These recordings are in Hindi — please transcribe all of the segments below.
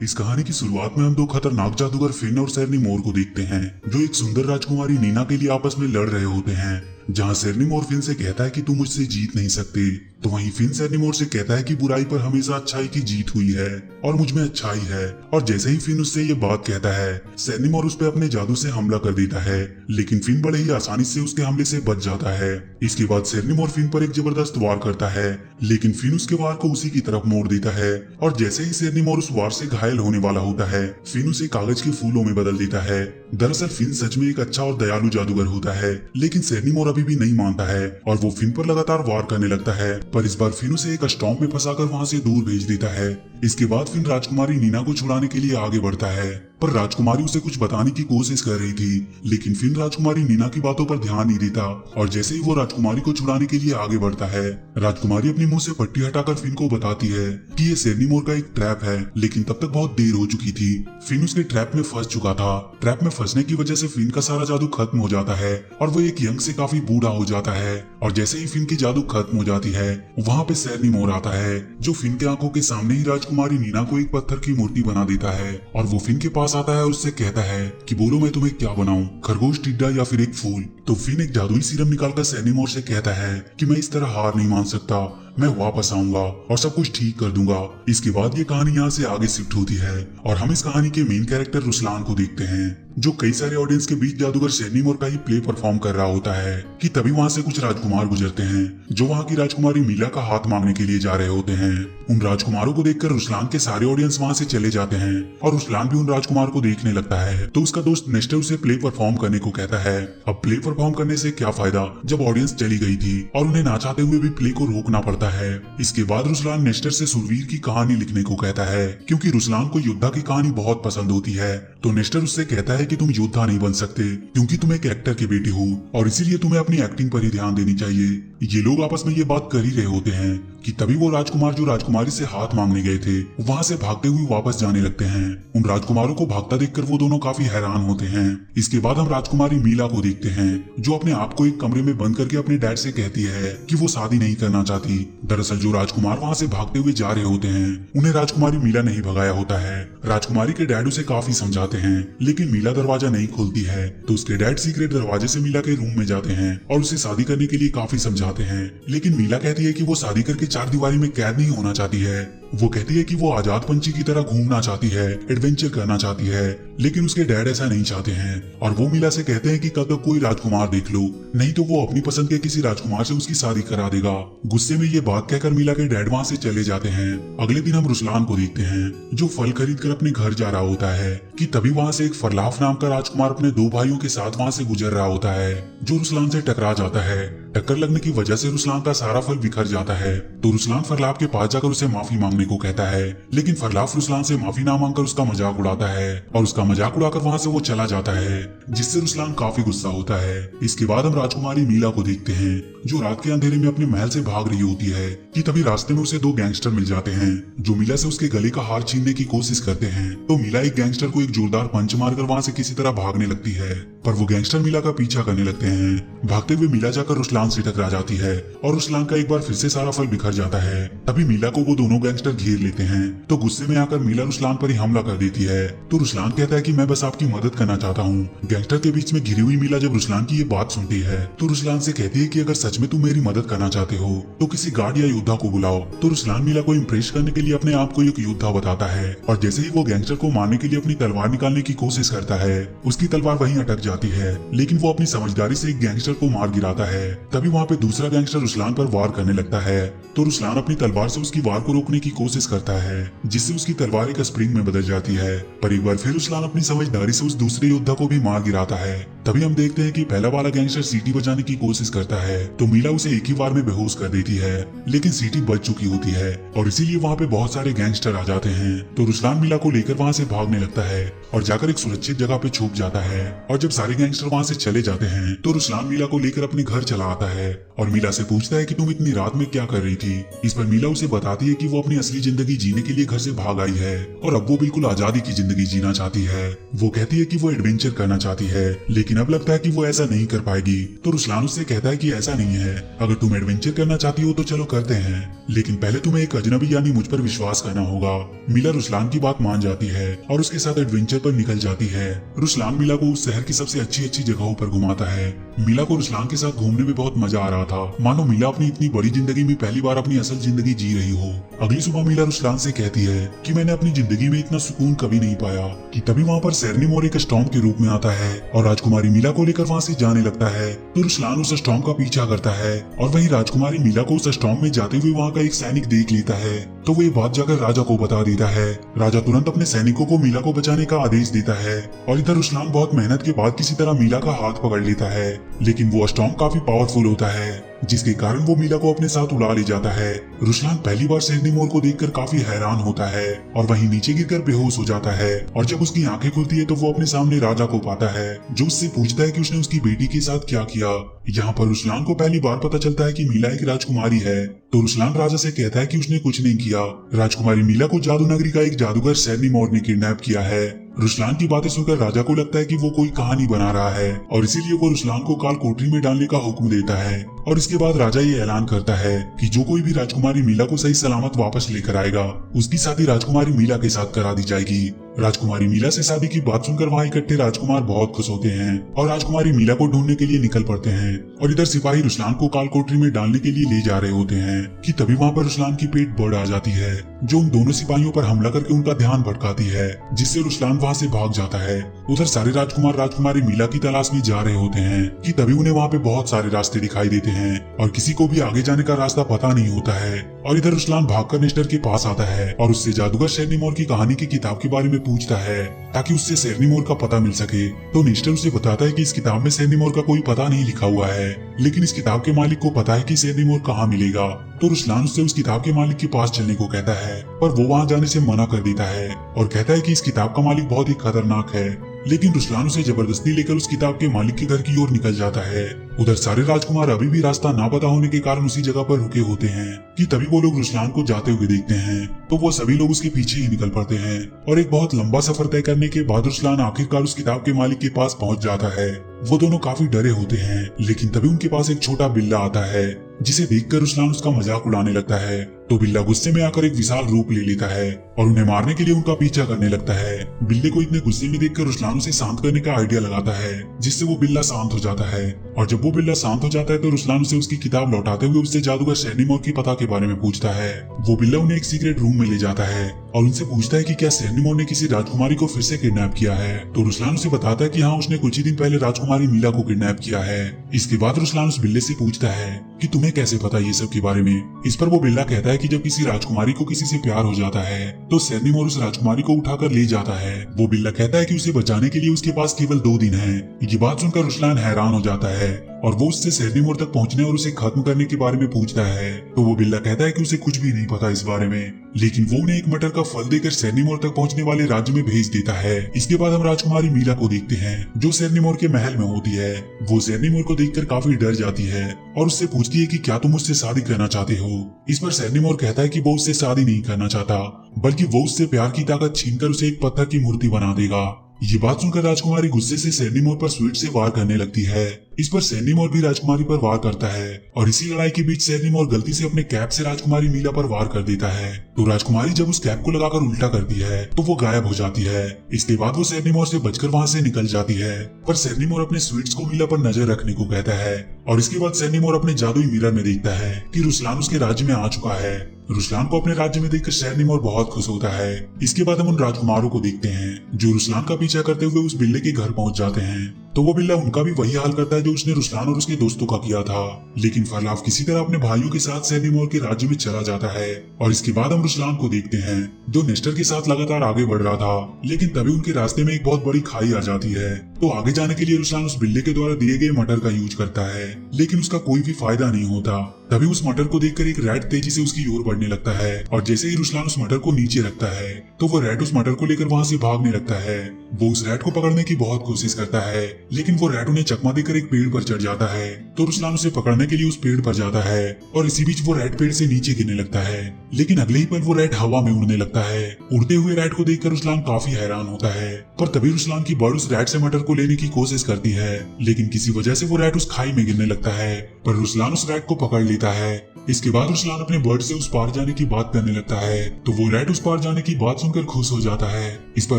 इस कहानी की शुरुआत में हम दो खतरनाक जादूगर फिन और शेरनी मोर को देखते हैं, जो एक सुंदर राजकुमारी नीना के लिए आपस में लड़ रहे होते हैं। जहां शेरनी मोर फिन से कहता है कि तुम मुझसे जीत नहीं सकते, तो वहीं फिन शेरनी मोर से कहता है कि बुराई पर हमेशा अच्छाई की जीत हुई है और मुझ में अच्छाई है। और जैसे ही फिन उससे ये बात कहता है, शेरनी मोर उस पर अपने जादू से हमला कर देता है, लेकिन फिन बड़े ही आसानी से उसके हमले से बच जाता है। इसके बाद शेरनी मोर फिन पर एक जबरदस्त वार करता है, लेकिन फिन उसके वार को उसी की तरफ मोड़ देता है। और जैसे ही शेरनी मोर उस वार से घायल होने वाला होता है, फिन उसे कागज के फूलों में बदल देता है। दरअसल फिन सच में एक अच्छा और दयालु जादूगर होता है, लेकिन शेरनी मोर अभी भी नहीं मानता है और वो फिन पर लगातार वार करने लगता है। पर इस बार फिन उसे एक स्टॉर्म में फंसाकर वहां से दूर भेज देता है। इसके बाद फिन राजकुमारी नीना को छुड़ाने के लिए आगे बढ़ता है, पर राजकुमारी उसे कुछ बताने की कोशिश कर रही थी, लेकिन फिन राजकुमारी नीना की बातों पर ध्यान नहीं देता। और जैसे ही वो राजकुमारी को छुड़ाने के लिए आगे बढ़ता है, राजकुमारी अपने मुंह से पट्टी हटाकर फिन को बताती है कि ये शेरनी मोर का एक ट्रैप है, लेकिन तब तक बहुत देर हो चुकी थी। फिन उसके ट्रैप में फंस चुका था। ट्रैप में फंसने की वजह से फिन का सारा जादू खत्म हो जाता है और वो एक यंग से काफी बूढ़ा हो जाता है। और जैसे ही फिन की जादू खत्म हो जाती है, वहाँ पे शेरनी मोर आता है, जो फिन के आंखों के सामने ही राजकुमारी नीना को एक पत्थर की मूर्ति बना देता है। और वो फिन के पास आता है और उससे कहता है कि बोलो मैं तुम्हें क्या बनाऊं, खरगोश, टिड्डा या फिर एक फूल। तो फिन एक जादुई सीरम निकालकर शेरनी मोर से कहता है कि मैं इस तरह हार नहीं मान सकता, मैं वापस आऊंगा और सब कुछ ठीक कर दूंगा। इसके बाद ये कहानी यहाँ से आगे शिफ्ट होती है और हम इस कहानी के मेन कैरेक्टर रुस्लान को देखते हैं, जो कई सारे ऑडियंस के बीच जादूगर शेरनी मोर का ही प्ले परफॉर्म कर रहा होता है कि तभी वहाँ से कुछ राजकुमार गुजरते हैं, जो वहाँ की राजकुमारी मीला का हाथ मांगने के लिए जा रहे होते हैं। उन राजकुमारों को देखकर रुस्लान के सारे ऑडियंस वहाँ से चले जाते हैं और रुस्लान भी उन राजकुमार को देखने लगता है। तो उसका दोस्त नेस्टर उसे प्ले परफॉर्म करने को कहता है। अब प्ले परफॉर्म करने से क्या फायदा जब ऑडियंस चली गई थी और उन्हें ना चाहते हुए भी प्ले को रोकना पड़ता है। इसके बाद रुस्लान नेस्टर से सुरवीर की कहानी लिखने को कहता है, क्योंकि रुस्लान को योद्धा की कहानी बहुत पसंद होती है। तो नेस्टर उससे कहता है कि तुम योद्धा नहीं बन सकते, क्योंकि तुम एक एक्टर के बेटे हो और इसीलिए तुम्हें अपनी एक्टिंग पर ही ध्यान देनी चाहिए। ये लोग आपस में ये बात कर ही रहे होते हैं कि तभी वो राजकुमार जो राजकुमारी से हाथ मांगने गए थे, वहाँ से भागते हुए वापस जाने लगते हैं। उन राजकुमारों को भागता देखकर वो दोनों काफी हैरान होते हैं। इसके बाद हम राजकुमारी मीला को देखते हैं, जो अपने आप को एक कमरे में बंद करके अपने डैड से कहती है कि वो शादी नहीं करना चाहती। दरअसल जो राजकुमार वहाँ से भागते हुए जा रहे होते हैं, उन्हें राजकुमारी मीला नहीं भगाया होता है। राजकुमारी के डैड उसे काफी समझाते हैं, लेकिन मीला दरवाजा नहीं खोलती है। तो उसके डैड सीक्रेट दरवाजे से मीला के रूम में जाते हैं और उसे शादी करने के लिए काफी समझाते हैं, लेकिन मीला कहती है कि वो शादी करके चार दीवारी में कैद नहीं होना चाहती है। वो कहती है कि वो आजाद पंछी की तरह घूमना चाहती है, एडवेंचर करना चाहती है, लेकिन उसके डैड ऐसा नहीं चाहते हैं और वो मीला से कहते हैं कि कल तक कोई राजकुमार देख लो, नहीं तो वो अपनी पसंद के किसी राजकुमार से उसकी शादी करा देगा। गुस्से में ये बात कहकर मीला के डैड वहाँ से चले जाते हैं। अगले दिन हम रुस्लान को देखते हैं, जो फल खरीद कर अपने घर जा रहा होता है कि तभी वहाँ से एक फरलाफ नाम का राजकुमार अपने दो भाइयों के साथ वहाँ से गुजर रहा होता है, जो रुस्लान से टकरा जाता है। टक्कर लगने की वजह से रुस्लान का सारा फल बिखर जाता है। तो रुस्लान फरलाफ के पास जाकर उसे माफी मांगने को कहता है, लेकिन फरलाफ रुस्लान से माफी ना मांगकर उसका मजाक उड़ाता है और उसका मजाक उड़ाकर वहाँ से वो चला जाता है, जिससे रुस्लान काफी गुस्सा होता है। इसके बाद हम राजकुमारी मीला को देखते हैं, जो रात के अंधेरे में अपने महल से भाग रही होती है कि तभी रास्ते में उसे दो गैंगस्टर मिल जाते हैं, जो मीला से उसके गले का हार छीनने की कोशिश करते हैं। तो मीला एक गैंगस्टर को एक जोरदार पंच मारकर वहाँ से किसी तरह भागने लगती है, पर वो गैंगस्टर मीला का पीछा करने लगते हैं। भागते हुए मीला जाकर रुस्लान से टकरा जाती है और रुस्लान का एक बार फिर से सारा फल बिखर जाता है। तभी मीला को वो दोनों गैंगस्टर घेर लेते हैं, तो गुस्से में आकर मीला रुस्लान पर ही हमला कर देती है। तो रुस्लान कहता है कि मैं बस आपकी मदद करना चाहता हूँ। गैंगस्टर के बीच में घिरी हुई मीला जब रुस्लान की ये बात सुनती है, तो रुस्लान से कहती है कि अगर सच में तुम मेरी मदद करना चाहते हो तो किसी गार्ड या योद्धा को बुलाओ। तो रुस्लान मीला को इम्प्रेस करने के लिए अपने आप को एक योद्धा बताता है और जैसे ही वो गैंगस्टर को मारने के लिए अपनी तलवार निकालने की कोशिश करता है, उसकी तलवार वहीं अटक जाती है, लेकिन वो अपनी समझदारी से एक गैंगस्टर को मार गिराता है। तभी वहाँ पे दूसरा गैंगस्टर रुस्लान पर वार करने लगता है, तो रुस्लान अपनी तलवार से उसकी वार को रोकने की कोशिश करता है, जिससे उसकी तलवार एक स्प्रिंग में बदल जाती है। पर एक बार फिर रुस्लान अपनी समझदारी से उस दूसरे योद्धा को भी मार गिराता है। तभी हम देखते हैं कि पहला वाला गैंगस्टर सीटी बजाने की कोशिश करता है, तो मीला उसे एक ही बार में बेहोश कर देती है, लेकिन सीटी बज चुकी होती है और इसीलिए वहाँ पे बहुत सारे गैंगस्टर आ जाते हैं। तो रुस्लान मीला को लेकर वहाँ से भागने लगता है और जाकर एक सुरक्षित जगह पे छुप जाता है। और जब सारे गैंगस्टर वहाँ से चले जाते हैं, तो रुस्लान मीला को लेकर अपने घर चला आता है और मीला से पूछता है कि तुम इतनी रात में क्या कर रही थी। इस पर मीला उसे बताती है कि वो अपनी असली जिंदगी जीने के लिए घर से भाग आई है और अब वो बिल्कुल आजादी की जिंदगी जीना चाहती है। वो कहती है कि वो एडवेंचर करना चाहती है, लेकिन अब लगता है कि वो ऐसा नहीं कर पाएगी। तो रुस्लान उससे कहता है कि ऐसा नहीं है, अगर तुम एडवेंचर करना चाहती हो तो चलो करते हैं, लेकिन पहले तुम्हें एक अजनबी यानी मुझ पर विश्वास करना होगा। मीला रुसलान की बात मान जाती है और उसके साथ एडवेंचर पर निकल जाती है। रुसलान मीला को उस शहर की सबसे अच्छी अच्छी जगहों पर घुमाता है। मीला को रुसलान के साथ घूमने में बहुत मजा आ रहा था, मानो मीला अपनी इतनी बड़ी जिंदगी में पहली बार अपनी असल जिंदगी जी रही हो। अगली सुबह मीला रुसलान से कहती है कि मैंने अपनी जिंदगी में इतना सुकून कभी नहीं पाया। कि तभी वहाँ पर सेरनी मोर एक स्टॉर्म के रूप में आता है और राजकुमारी मीला को लेकर वहाँ से जाने लगता है। तो रुसलान उस स्टॉर्म का पीछा करता है और वहीं राजकुमारी मीला को उस स्टॉर्म में जाते हुए वहाँ का एक सैनिक देख लेता है। तो वो ये बात जाकर राजा को बता देता है। राजा तुरंत अपने सैनिकों को मीला को बचाने का आदेश देता है और इधर रुसलान बहुत मेहनत के बाद किसी तरह मीला का हाथ पकड़ लेता है। लेकिन वो स्टॉर्म काफी पावरफुल होता है, जिसके कारण वो मीला को अपने साथ उड़ा ले जाता है। रुसलान पहली बार सेरनी मोर को देखकर काफी हैरान होता है और वहीं नीचे गिरकर बेहोश हो जाता है। और जब उसकी आंखें खुलती है तो वो अपने सामने राजा को पाता है, जो उससे पूछता है कि उसने उसकी बेटी के साथ क्या किया। यहाँ पर रुसलान को पहली बार पता चलता है कि मीला एक राजकुमारी है। तो रुसलान राजा से कहता है कि उसने कुछ नहीं किया, राजकुमारी मीला को जादू नगरी का एक जादूगर सेरनी मोर ने किडनैप किया है। रुसलान की बातें सुनकर राजा को लगता है कि वो कोई कहानी बना रहा है और इसीलिए वो रुसलान को काल कोठरी में डालने का हुक्म देता है। और इसके बाद राजा ये ऐलान करता है कि जो कोई भी राजकुमारी मीला को सही सलामत वापस लेकर आएगा, उसकी शादी राजकुमारी मीला के साथ करा दी जाएगी। राजकुमारी मीला से शादी की बात सुनकर वहाँ इकट्ठे राजकुमार बहुत खुश होते हैं और राजकुमारी मीला को ढूंढने के लिए निकल पड़ते हैं। और इधर सिपाही रुसलान को काल कोठरी में डालने के लिए ले जा रहे होते हैं कि तभी वहाँ पर रुसलान की पेट बढ़ आ जाती है, जो उन दोनों सिपाहियों पर हमला करके उनका ध्यान भटकाती है, जिससे रुसलान वहाँ से भाग जाता है। उधर सारे राजकुमार राजकुमारी मीला की तलाश में जा रहे होते हैं कि तभी उन्हें वहाँ पे बहुत सारे रास्ते दिखाई देते हैं और किसी को भी आगे जाने का रास्ता पता नहीं होता है। और इधर रुसलान भागकर नेस्टर के पास आता है और उससे जादूगर सेरनी मोर की कहानी की किताब के बारे में पूछता है ताकि उससे सेरनी मोर का पता मिल सके। तो नेस्टर उसे बताता है कि इस किताब में सेरनी मोर का कोई पता नहीं लिखा हुआ है, लेकिन इस किताब के मालिक को पता है कि सेरनी मोर कहाँ मिलेगा। तो रुसलान उससे उस किताब के मालिक के पास चलने को कहता है, पर वो वहाँ जाने से मना कर देता है और कहता है कि इस किताब का मालिक बहुत ही खतरनाक है। लेकिन रुसलान उसे जबरदस्ती लेकर उस किताब के मालिक के घर की ओर निकल जाता है। उधर सारे राजकुमार अभी भी रास्ता ना पता होने के कारण उसी जगह पर रुके होते हैं कि तभी वो लोग रुसलान को जाते हुए देखते हैं। तो वो सभी लोग उसके पीछे ही निकल पड़ते हैं और एक बहुत लंबा सफर तय करने के बाद रुसलान आखिरकार उस किताब के मालिक के पास पहुंच जाता है। वो दोनों काफी डरे होते हैं, लेकिन तभी उनके पास एक छोटा बिल्ला आता है, जिसे देखकर रुसलान उसका मजाक उड़ाने लगता है। तो बिल्ला गुस्से में आकर एक विशाल रूप ले लेता है और उन्हें मारने के लिए उनका पीछा करने लगता है। बिल्ले को इतने गुस्से में देखकर रुसलान उसे शांत करने का आइडिया लगाता है, जिससे वो बिल्ला शांत हो जाता है। और जब वो बिल्ला शांत हो जाता है तो रुसलान उसे उसकी किताब लौटाते हुए उससे जादूगर सेरनी मोर की पता के बारे में पूछता है। वो बिल्ला उन्हें एक सीक्रेट रूम में ले जाता है और उनसे पूछता है कि क्या सेरनी मोर ने किसी राजकुमारी को फिर से किडनैप किया है। तो रुसलान उसे बताता है कि हाँ, उसने कुछ ही दिन पहले राजकुमारी मीला को किडनैप किया है। इसके बाद रुसलान उस बिल्ले से पूछता है कि तुम्हें कैसे पता ये सब के बारे में। इस पर वो बिल्ला कहता है कि जब किसी राजकुमारी को किसी से प्यार हो जाता है तो सेरनी मोर उस राजकुमारी को उठाकर ले जाता है। वो बिल्ला कहता है कि उसे बचाने के लिए उसके पास केवल 2 दिन है। ये बात सुनकर रुसलान हैरान हो जाता है और वो उससे सेरनी मोर तक पहुंचने और उसे खत्म करने के बारे में पूछता है। तो वो बिल्ला कहता है कि उसे कुछ भी नहीं पता इस बारे में, लेकिन वो उन्हें एक मटर का फल देकर सेरनी मोर तक पहुंचने वाले राज्य में भेज देता है। इसके बाद हम राजकुमारी मीला को देखते हैं, जो सेरनी मोर के महल में होती है। वो सेरनी मोर को देखकर काफी डर जाती है और उससे पूछती है कि क्या तुम मुझसे शादी करना चाहते हो। इस पर सेरनी मोर कहता है कि वो उससे शादी नहीं करना चाहता, बल्कि वो उससे प्यार की ताकत छीनकर उसे एक पत्थर की मूर्ति बना देगा। ये बात सुनकर राजकुमारी गुस्से से सेरनी मोर पर स्वीट से वार करने लगती है। इस पर सेरनी मोर भी राजकुमारी पर वार करता है और इसी लड़ाई के बीच सेरनी मोर गलती से अपने कैप से राजकुमारी मीला पर वार कर देता है। तो राजकुमारी जब उस कैप को लगाकर उल्टा करती है तो वो गायब हो जाती है। इसके बाद वो सेरनी मोर से बचकर वहाँ से निकल जाती है, पर सेरनी मोर अपने स्वीट्स को मीला पर नजर रखने को कहता है। और इसके बाद सेरनी मोर अपने जादुई मिरर में देखता है कि रुसलान उसके राज्य में आ चुका है। रुसलान को अपने राज्य में देखकर सेरनी मोर बहुत खुश होता है। इसके बाद हम उन राजकुमारों को देखते हैं जो रुसलान का पीछा करते हुए उस बिल्ले के घर पहुंच जाते हैं। तो वो बिल्ला उनका भी वही हाल करता है जो उसने रुसलान और उसके दोस्तों का किया था, लेकिन फरलाफ किसी तरह अपने भाइयों के साथ सेरनी मोर के राज्य में चला जाता है। और इसके बाद हम रुसलान को देखते हैं जो नेस्टर के साथ लगातार आगे बढ़ रहा था, लेकिन तभी उनके रास्ते में एक बहुत बड़ी खाई आ जाती है। तो आगे जाने के लिए रुसलान उस बिल्ले के द्वारा दिए गए मटर का यूज करता है, लेकिन उसका कोई भी फायदा नहीं होता। तभी उस मटर को देखकर एक रैट तेजी से उसकी ओर बढ़ने लगता है और जैसे ही रुसलान उस मटर को नीचे रखता है तो वो रैट उस मटर को लेकर वहाँ से भागने लगता है। वो उस रैट को पकड़ने की बहुत कोशिश करता है, लेकिन वो रैट उन्हें चकमा देकर एक पेड़ पर चढ़ जाता है। तो रुसलान उसे पकड़ने के लिए उस पेड़ पर जाता है और इसी बीच वो रैट पेड़ से नीचे गिरने लगता है, लेकिन अगले ही पल वो रैट हवा में उड़ने लगता है। उड़ते हुए रैट को देखकर रुसलान काफी हैरान होता है, पर तभी रुसलान की बर्ड उस रैट से मटर को लेने की कोशिश करती है, लेकिन किसी वजह से वो रैट उस खाई में गिरने लगता है। पर रुसलान उस रैट को पकड़ लेता देता है। इसके बाद रुसलान अपने बर्ड से उस पार जाने की बात करने लगता है, तो वो रैट उस पार जाने की बात सुनकर खुश हो जाता है। इस पर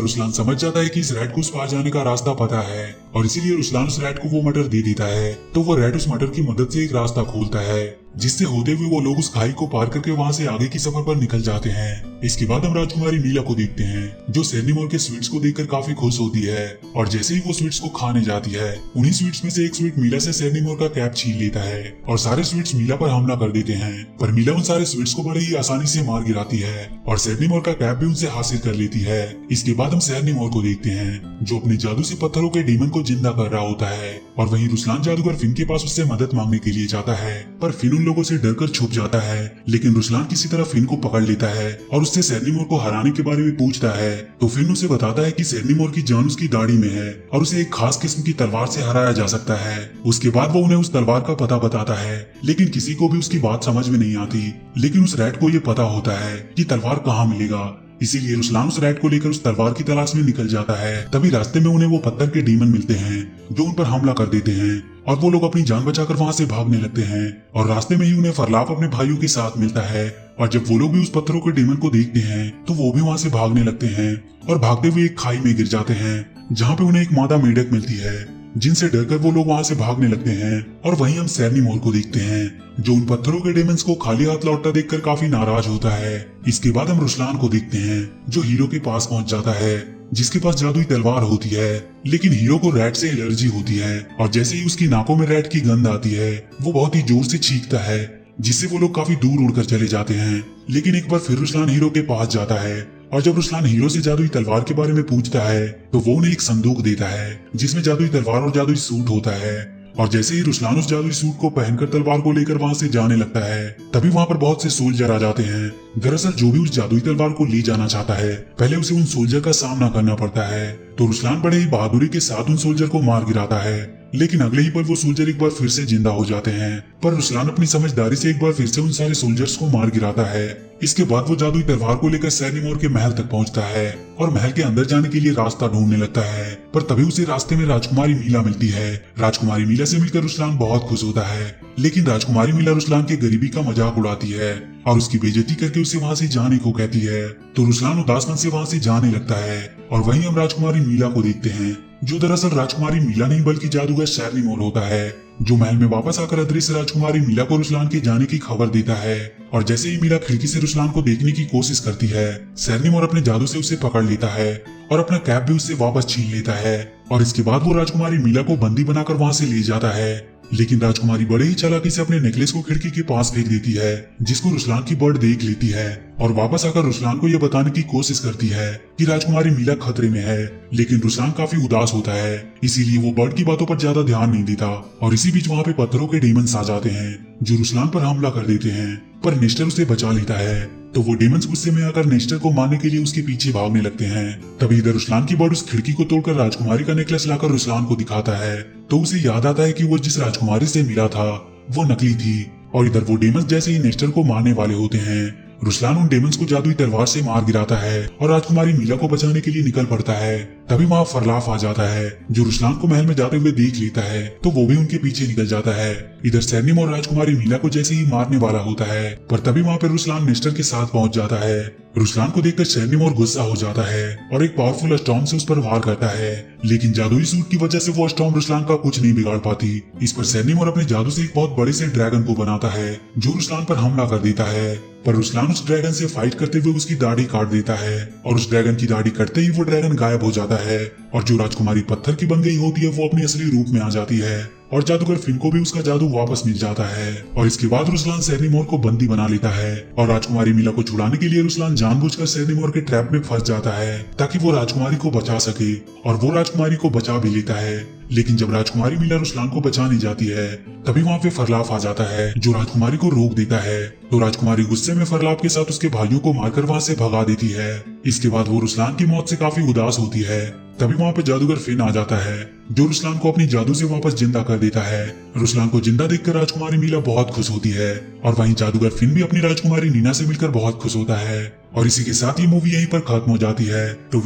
रुसलान समझ जाता है कि इस रैट को उस पार जाने का रास्ता पता है और इसीलिए रुसलान उस रैट को वो मटर दे देता है। तो वो रैट उस मटर की मदद से एक रास्ता खोलता है, जिससे होते हुए वो लोग उस खाई को पार करके वहाँ से आगे की सफर पर निकल जाते हैं। इसके बाद हम राजकुमारी मीला को देखते हैं, जो सेरेनिमोर के स्वीट्स को देखकर काफी खुश होती है और जैसे ही वो स्वीट्स को खाने जाती है, उन्हीं स्वीट्स में से एक स्वीट मीला से सेरेनिमोर का कैप छीन लेता है और सारे स्वीट्स मीला पर हमला कर देते हैं। पर मीला उन सारे स्वीट्स को बड़े ही आसानी से मार गिराती है और सेरेनिमोर का कैप भी उनसे हासिल कर लेती है। इसके बाद हम सेरेनिमोर को देखते हैं, जो अपने जादू से पत्थरों के डीमन को जिंदा कर रहा होता है और वहीं रुसलान जादूगर फिन के पास उससे मदद मांगने के लिए जाता है, पर फिन उन लोगों से डरकर छुप जाता है। लेकिन रुसलान किसी तरह फिन को पकड़ लेता है और उससे सेरेनिमोर को हराने के बारे में पूछता है, तो फिन उसे बताता है कि सेरेनिमोर की जान उसकी दाढ़ी में है और उसे एक खास किस्म की तलवार से हराया जा सकता है। उसके बाद वो उन्हें उस तलवार का पता बताता है, लेकिन किसी को भी उसकी बात समझ में नहीं आती। लेकिन उस रैट को ये पता होता है कि तलवार कहाँ मिलेगा, इसीलिए रुसलान उस रैट को लेकर उस तलवार की तलाश में निकल जाता है। तभी रास्ते में उन्हें वो पत्थर के डीमन मिलते हैं, जो उन पर हमला कर देते हैं और वो लोग अपनी जान बचाकर वहाँ से भागने लगते हैं। और रास्ते में ही उन्हें फरलाप अपने भाइयों के साथ मिलता है और जब वो लोग भी उस पत्थरों के डीमन को देखते हैं, तो वो भी वहाँ से भागने लगते हैं और भागते हुए एक खाई में गिर जाते हैं, जहाँ पे उन्हें एक मादा मेंढक मिलती है, जिनसे डरकर वो लोग वहाँ से भागने लगते हैं। और वहीं हम सेरेनिमोर को देखते हैं, जो उन पत्थरों के डेमंस को खाली हाथ लौटता देखकर काफी नाराज होता है। इसके बाद हम रुसलान को देखते हैं, जो हीरो के पास पहुंच जाता है, जिसके पास जादुई तलवार होती है। लेकिन हीरो को रैट से एलर्जी होती है और जैसे ही उसकी नाकों में रैट की गंध आती है, वो बहुत ही जोर से चीखता है, जिससे वो लोग काफी दूर उड़कर चले जाते हैं। लेकिन एक बार फिर रुसलान हीरो के पास जाता है और जब रुसलान हीरो से जादुई तलवार के बारे में पूछता है, तो वो उन्हें एक संदूक देता है, जिसमें जादुई तलवार और जादुई सूट होता है। और जैसे ही रुसलान उस जादुई सूट को पहनकर तलवार को लेकर वहाँ से जाने लगता है, तभी वहाँ पर बहुत से सोल्जर आ जाते हैं। दरअसल जो भी उस जादुई तलवार को ले जाना चाहता है, पहले उसे उन सोल्जर का सामना करना पड़ता है। तो रुसलान बड़े ही बहादुरी के साथ उन सोल्जर को मार गिराता है, लेकिन अगले ही पल वो सोल्जर एक बार फिर से जिंदा हो जाते हैं। पर रुसलान अपनी समझदारी से एक बार फिर से उन सारे सोल्जर्स को मार गिराता है। इसके बाद वो जादुई तलवार को लेकर सेरेनिमोर के महल तक पहुंचता है और महल के अंदर जाने के लिए रास्ता ढूंढने लगता है। पर तभी उसे रास्ते में राजकुमारी मीला मिलती है। राजकुमारी मीला से मिलकर रुसलान बहुत खुश होता है, लेकिन राजकुमारी मीला रुसलान के गरीबी का मजाक उड़ाती है और उसकी बेइज्जती करके उसे वहाँ से जाने को कहती है। तो रुसलान उदास मन से वहाँ से जाने लगता है और वहीं हम राजकुमारी मीला को देखते हैं, जो दरअसल राजकुमारी मीला नहीं बल्कि जादूगर सेरेनिमोर होता है, जो महल में वापस आकर अदृश्य राजकुमारी मीला को रुसलान के जाने की खबर देता है। और जैसे ही मीला खिड़की से रुसलान को देखने की कोशिश करती है, सेरेनिमोर अपने जादू से उसे पकड़ लेता है और अपना कैप भी उससे वापस छीन लेता है। और इसके बाद वो राजकुमारी मीला को बंदी बनाकर वहाँ से ले जाता है। लेकिन राजकुमारी बड़े ही चालाकी से अपने नेकलेस को खिड़की के पास फेंक देती है, जिसको रुसलान की बर्ड देख लेती है और वापस आकर रुसलान को यह बताने की कोशिश करती है कि राजकुमारी मीला खतरे में है। लेकिन रुसलान काफी उदास होता है, इसीलिए वो बर्ड की बातों पर ज्यादा ध्यान नहीं देता। और इसी बीच वहाँ पे पत्थरों के डेमंस आ जाते हैं, जो रुसलान पर हमला कर देते हैं, पर नेस्टर उसे बचा लेता है। तो वो डेमंस गुस्से में आकर नेस्टर को मारने के लिए उसके पीछे भागने लगते हैं। तभी इधर रुसलान की बर्ड उस खिड़की को तोड़कर राजकुमारी का नेकलेस लाकर रुसलान को दिखाता है, तो उसे याद आता है कि वो जिस राजकुमारी से मिला था वो नकली थी। और इधर वो डेमंस जैसे ही नेस्टर को मारने वाले होते हैं, रुसलान उन डेमंस को जादुई तलवार से मार गिराता है और राजकुमारी मीला को बचाने के लिए निकल पड़ता है। तभी वहाँ फरलाफ आ जाता है, जो रुसलान को महल में जाते हुए देख लेता है, तो वो भी उनके पीछे निकल जाता है। इधर सेरेनिमोर राजकुमारी मीला को जैसे ही मारने वाला होता है, पर तभी वहाँ पे रुसलान नेस्टर के साथ पहुंच जाता है। रुसलान को देखकर सेरेनिमोर गुस्सा हो जाता है और एक पावरफुल स्टॉर्म से उस पर वार करता है, लेकिन जादुई सूट की वजह से वो स्टॉर्म रुसलान का कुछ नहीं बिगाड़ पाती। इस पर सेरेनिमोर अपने जादू से एक बहुत बड़े से ड्रैगन को बनाता है, जो रुसलान पर हमला कर देता है। पर रुसलान उस ड्रैगन से फाइट करते हुए उसकी दाढ़ी काट देता है और उस ड्रैगन की दाढ़ी कटते ही वो ड्रैगन गायब हो जाता है और जो राजकुमारी पत्थर की बन गई होती है वो अपने असली रूप में आ जाती है और जादूगर फिन को भी उसका जादू वापस मिल जाता है। और इसके बाद रुसलान सेरेनिमोर को बंदी बना लेता है और राजकुमारी मीला को छुड़ाने के लिए रुसलान जानबूझकर सेरेनिमोर के ट्रैप में फंस जाता है, ताकि वो राजकुमारी को बचा सके। और वो राजकुमारी को बचा भी लेता है। लेकिन जब राजकुमारी मीला रुसलान को बचाने जाती है, तभी वहाँ पे फरलाफ आ जाता है, जो राजकुमारी को रोक देता है। तो राजकुमारी गुस्से में फरलाफ के साथ उसके भाइयों को मारकर वहाँ से भगा देती है। इसके बाद वो रुसलान की मौत से काफी उदास होती है। तभी वहाँ पे जादूगर फिन आ जाता है, जो रुसलान को अपनी जादू से वापस जिंदा कर देता है। रुसलान को जिंदा देखकर राजकुमारी मीला बहुत खुश होती है और वहीं जादूगर फिन भी अपनी राजकुमारी नीना से मिलकर बहुत खुश होता है। और इसी के साथ ये मूवी यहीं पर खत्म हो जाती है। तो